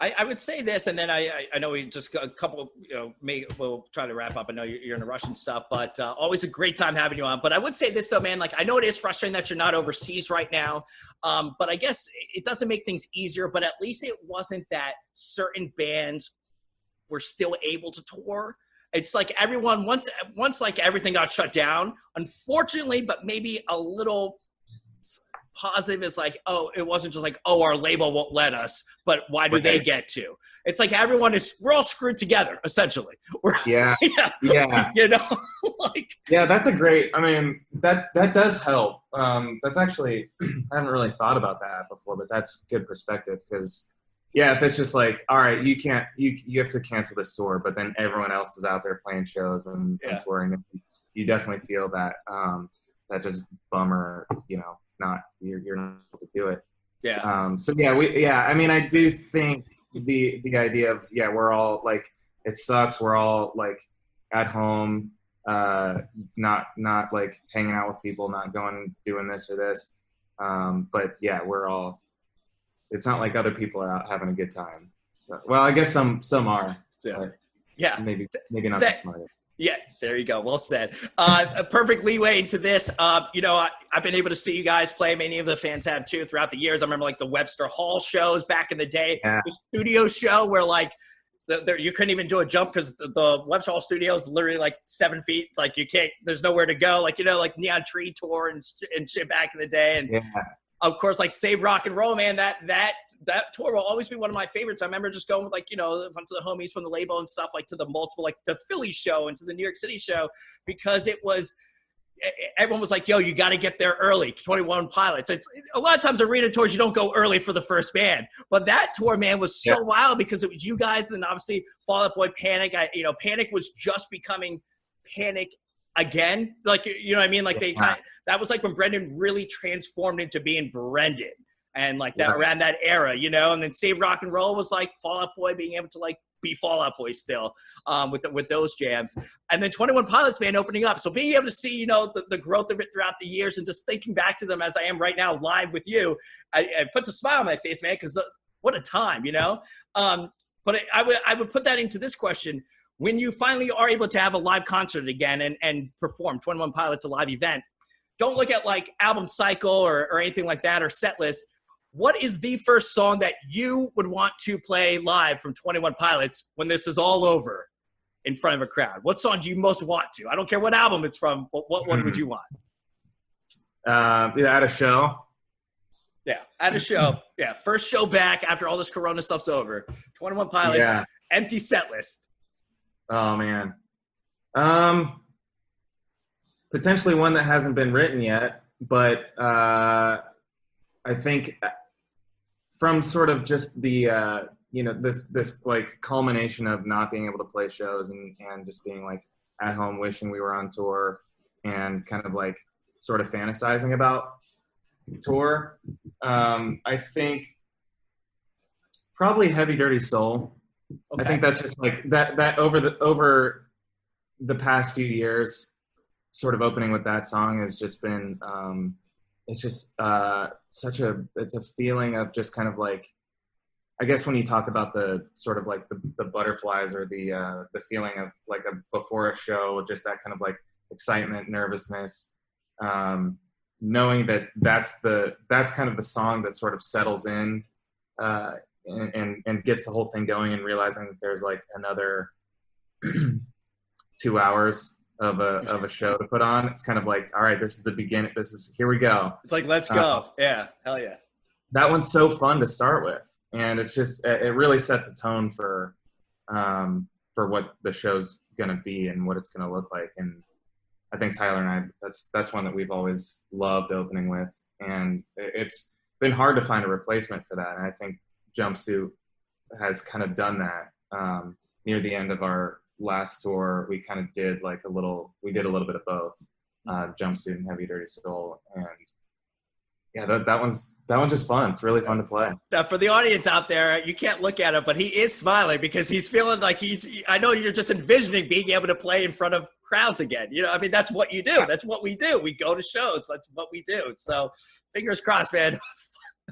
I would say this, and then I know we just got a couple, we'll try to wrap up. I know you're in a rush and stuff, but always a great time having you on. But I would say this though, man, like I know it is frustrating that you're not overseas right now, but I guess it doesn't make things easier, but at least it wasn't that certain bands were still able to tour. It's like everyone, once like everything got shut down, unfortunately, but maybe a little positive is like, oh, it wasn't just like, oh, our label won't let us, but why do they get to? It's like we're all screwed together, essentially. Yeah. You know, like. Yeah, that's a great, I mean, that does help. That's actually, I haven't really thought about that before, but that's good perspective because, yeah, if it's just like, all right, you have to cancel this tour, but then everyone else is out there playing shows and touring, you definitely feel that, that just bummer, you know, you're not able to do it. Yeah. So I mean, I do think the idea of, we're all like, it sucks. We're all like at home, not like hanging out with people, not going and doing this or this. But yeah, it's not like other people are out having a good time. So, well, I guess some are. Yeah. Maybe not as smart. Yeah, there you go. Well said. A perfect leeway into this. I've been able to see you guys play. Many of the fans have too throughout the years. I remember like the Webster Hall shows back in the day. Yeah. The studio show where like you couldn't even do a jump because the Webster Hall studio is literally like 7 feet. Like you can't. There's nowhere to go. Like like Neon Tree Tour and shit back in the day. And of course, like Save Rock and Roll, man. That tour will always be one of my favorites. I remember just going with like, a bunch of the homies from the label and stuff, like to the multiple, like the Philly show and to the New York City show, because everyone was like, yo, you got to get there early. 21 Pilots. It's a lot of times arena tours, you don't go early for the first band, but that tour, man, was so wild because it was you guys. And then obviously Fall Out Boy, Panic. Panic was just becoming Panic again. Like, you know what I mean? Like that was like when Brendan really transformed into being Brendan. And like that around that era, and then Save Rock and Roll was like Fall Out Boy being able to like be Fall Out Boy still with those jams. And then 21 Pilots, man, opening up. So being able to see, the growth of it throughout the years and just thinking back to them as I am right now live with you, it puts a smile on my face, man, because what a time, But I would put that into this question. When you finally are able to have a live concert again and perform 21 Pilots, a live event, don't look at like album cycle or anything like that or set list. What is the first song that you would want to play live from 21 Pilots when this is all over in front of a crowd? What song do you most want to? I don't care what album it's from, but what one would you want? At a show. Yeah, at a show. Yeah, first show back after all this Corona stuff's over. 21 Pilots, empty set list. Oh, man. Potentially one that hasn't been written yet, but I think from sort of just the this like culmination of not being able to play shows and just being like at home wishing we were on tour and kind of like sort of fantasizing about tour, I think probably Heavy Dirty Soul. Okay. I think that's just like that over the past few years, sort of opening with that song has just been it's just it's a feeling of just kind of like, I guess when you talk about the sort of like the butterflies or the feeling of like before a show, just that kind of like excitement, nervousness, knowing that that's kind of the song that sort of settles in and gets the whole thing going, and realizing that there's like another 2 hours of a show to put on. It's kind of like, all right, this is the beginning. Here we go. It's like, let's go. Yeah. Hell yeah. That one's so fun to start with. And it's just, it really sets a tone for what the show's going to be and what it's going to look like. And I think Tyler and I, that's one that we've always loved opening with. And it's been hard to find a replacement for that. And I think Jumpsuit has kind of done that. Near the end of our last tour, we kind of did like a little bit of both, Jumpsuit and Heavy Dirty Soul. And yeah, that one's just fun. It's really fun to play. Now, for the audience out there, you can't look at it, but he is smiling because he's feeling like I know you're just envisioning being able to play in front of crowds again. I mean, that's what you do. That's what we do. We go to shows. That's what we do. So fingers crossed, man.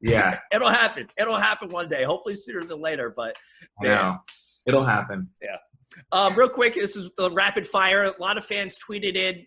Yeah. It'll happen. It'll happen one day. Hopefully sooner than later. But yeah, it'll happen. Yeah. Real quick, this is the rapid fire. A lot of fans tweeted in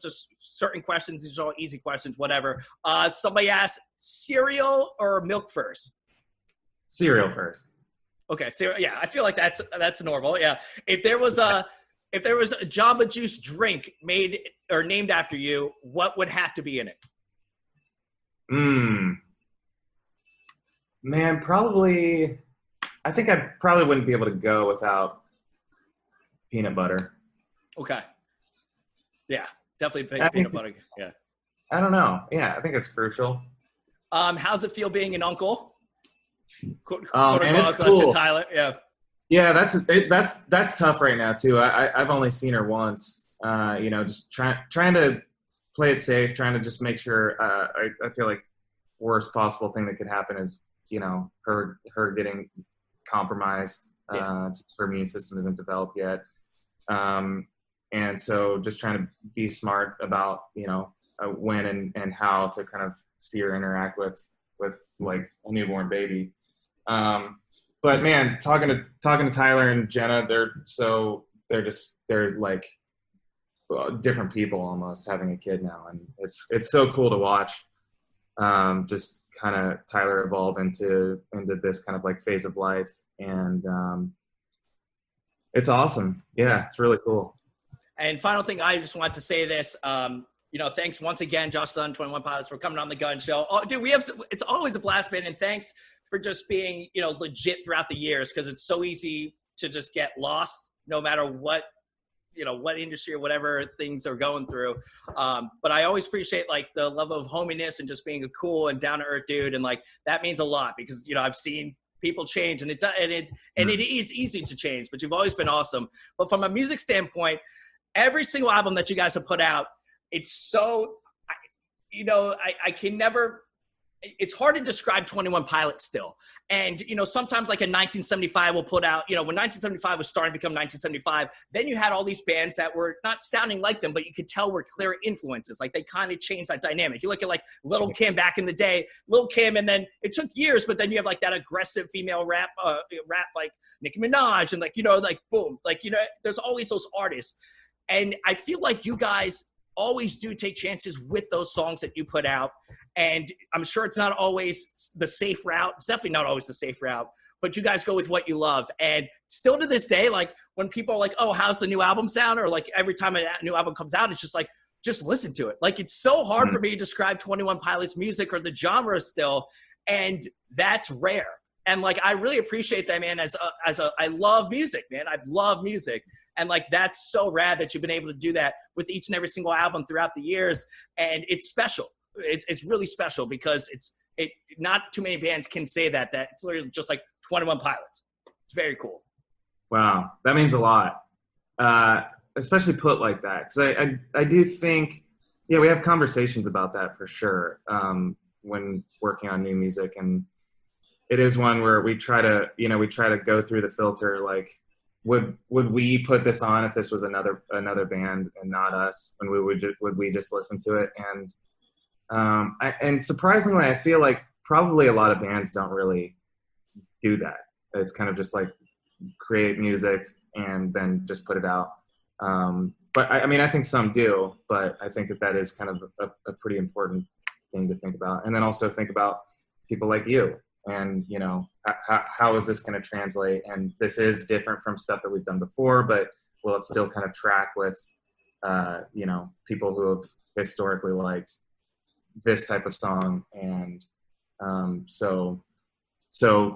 just certain questions. These are all easy questions, whatever. Somebody asked, cereal or milk first? Cereal first. Okay, so yeah, I feel like that's normal. Yeah. If there was a Jamba Juice drink made or named after you, what would have to be in it? Man, probably. I think I probably wouldn't be able to go without peanut butter. Okay. Yeah, definitely peanut butter. Yeah. I don't know. Yeah, I think it's crucial. How's it feel being an uncle? And it's cool. To Tyler. Yeah. Yeah, that's tough right now too. I've only seen her once. Just trying to play it safe, trying to just make sure. I feel like worst possible thing that could happen is her getting compromised. Just her immune system isn't developed yet, and so just trying to be smart about when and how to kind of see her interact with like a newborn baby. But man, talking to Tyler and Jenna, they're like different people almost having a kid now, and it's so cool to watch. Just kind of Tyler evolve into this kind of like phase of life, and it's awesome. Yeah, it's really cool. And final thing, I just want to say this. Thanks once again, Justin, 21 Pilots, for coming on the Gunz Show. Oh, dude, it's always a blast, man, and thanks for just being, legit throughout the years, because it's so easy to just get lost no matter what, what industry or whatever things are going through. But I always appreciate like the level of hominess and just being a cool and down to earth dude. And like, that means a lot because, I've seen people change and it is easy to change, but you've always been awesome. But from a music standpoint, every single album that you guys have put out, it's so, I can never, it's hard to describe 21 Pilots still. And, sometimes like in 1975 will put out, when 1975 was starting to become 1975, then you had all these bands that were not sounding like them, but you could tell were clear influences. Like they kind of changed that dynamic. You look at like Lil' Kim back in the day, Lil' Kim, and then it took years, but then you have like that aggressive female rap like Nicki Minaj and like, like boom, like, there's always those artists. And I feel like you guys always do take chances with those songs that you put out. And I'm sure it's not always the safe route. It's definitely not always the safe route, but you guys go with what you love. And still to this day, like when people are like, oh, how's the new album sound? Or like every time a new album comes out, it's just like, just listen to it. Like it's so hard for me to describe 21 Pilots music or the genre still. And that's rare. And like, I really appreciate that, man. I love music, man. I love music. And like, that's so rad that you've been able to do that with each and every single album throughout the years. And it's special. It's really special because not too many bands can say that it's literally just like 21 Pilots. It's very cool. Wow. That means a lot. Especially put like that. Cause I do think, we have conversations about that for sure. When working on new music, and it is one where we try to go through the filter. Like, would we put this on if this was another band and not us? And would we just listen to it? And surprisingly, I feel like probably a lot of bands don't really do that. It's kind of just like create music and then just put it out. But I think some do, but I think that is kind of a pretty important thing to think about. And then also think about people like you and, how is this going to translate? And this is different from stuff that we've done before, but will it still kind of track with, people who have historically liked this type of song? And so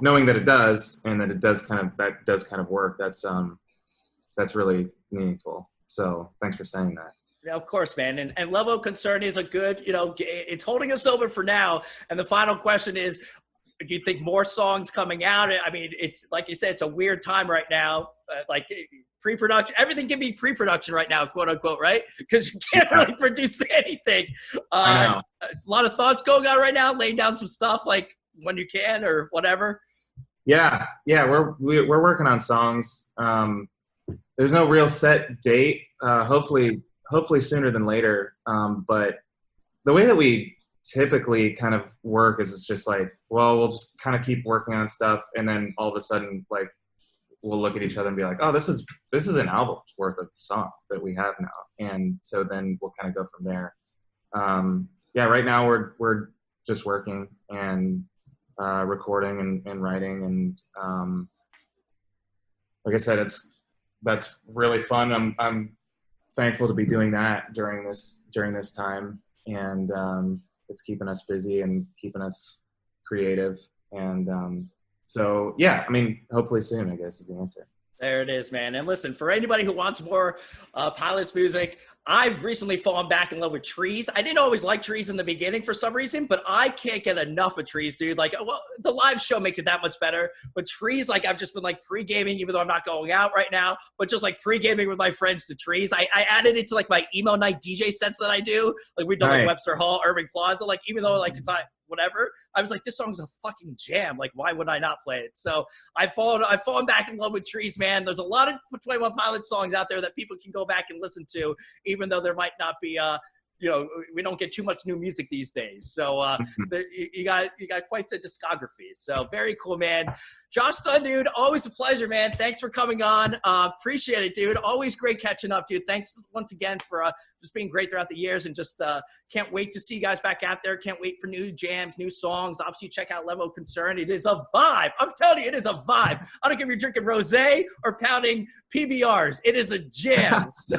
knowing that it does, and that it does kind of work, that's really meaningful. So thanks for saying that. Yeah, of course, man. And level of concern is a good, it's holding us over for now. And the final question is, do you think more songs coming out? I mean, it's like you said, it's a weird time right now. Like pre-production, everything can be pre-production right now, quote unquote, right? Because you can't really produce anything. I know. A lot of thoughts going on right now, laying down some stuff like when you can or whatever. Yeah. We're working on songs. There's no real set date. Hopefully sooner than later. But the way that we typically kind of work is it's just like, well, we'll just kind of keep working on stuff, and then all of a sudden, like, we'll look at each other and be like, oh, this is an album's worth of songs that we have now, and so then we'll kind of go from there. Yeah, right now we're just working and recording and writing, and like I said, that's really fun. I'm thankful to be doing that during this time, and it's keeping us busy and keeping us creative, and so yeah, I mean, hopefully soon, I guess, is the answer. There it is, man. And listen, for anybody who wants more Pilots music, I've recently fallen back in love with Trees. I didn't always like Trees in the beginning for some reason, but I can't get enough of Trees, dude. Like, well, the live show makes it that much better. But Trees, like, I've just been like pre-gaming, even though I'm not going out right now, but just like pre-gaming with my friends to Trees. I added it to like my emo night DJ sets that I do. Like, we've done like Webster Hall, Irving Plaza. Like, even though like it's not whatever, I was like, this song's a fucking jam. Like, why would I not play it? So I've fallen back in love with Trees, man. There's a lot of 21 Pilots songs out there that people can go back and listen to, even though there might not be, we don't get too much new music these days. So you got quite the discography. So very cool, man. Josh Dunn, dude, always a pleasure, man. Thanks for coming on. Appreciate it, dude. Always great catching up, dude. Thanks once again for just being great throughout the years, and just can't wait to see you guys back out there. Can't wait for new jams, new songs. Obviously, check out Level of Concern. It is a vibe. I'm telling you, it is a vibe. I don't care if you're drinking rosé or pounding PBRs. It is a jam. So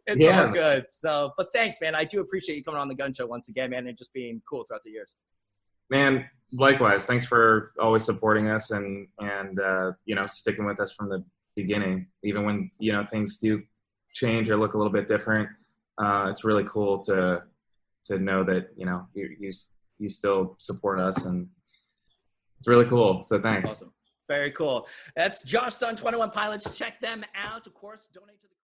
it's all good. So, but thanks, man. I do appreciate you coming on the Gunz Show once again, man, and just being cool throughout the years. Man, likewise. Thanks for always supporting us and sticking with us from the beginning, even when things do change or look a little bit different. It's really cool to know that you still support us, and it's really cool. So thanks. Awesome. Very cool. That's Josh Dunn, 21 Pilots. Check them out. Of course, donate to the